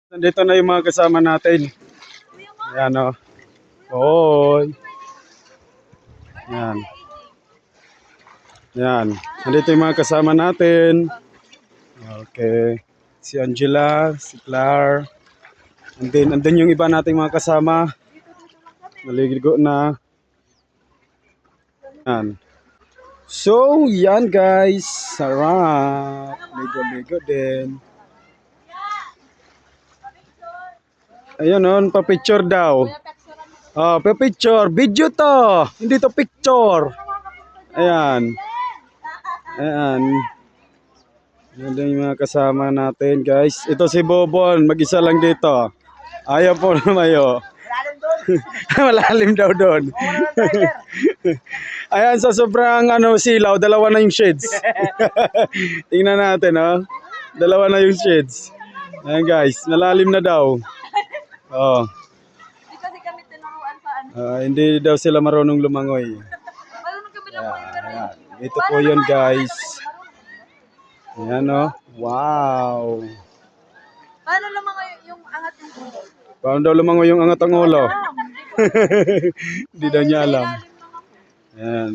Nandito na yung mga kasama natin. Ayan o. Hoy. Ayan. Ayan. Nandito yung mga kasama natin. Okay. Si Angela, si Claire. Andun yung iba nating mga kasama. Naligo na. Ayan. So, yan guys. Sarap. Ligo-ligo din. Ayun o, pa-picture daw. Oh, pa-picture. Video to. Hindi to picture. Ayan. Ayan. Yan din yung mga kasama natin guys. Ito si Bobon. Mag-isa lang dito. Ayaw po lumayo. Malalim daw doon. Ayan, sa sobrang silaw, dalawa na yung shades. Tingnan natin, oh. Dalawa na yung shades. Ayan guys, malalim na daw. Oh. Kasi kami tinuruan pa Hindi daw sila marunong lumangoy. Marunong kami lumangoy pero Ito po yun guys. Ayan oh. Wow. paano lumangoy yung angat yung ulo? Paano daw lumangoy yung angat ang ulo? Hindi daw niya alam. Ayan.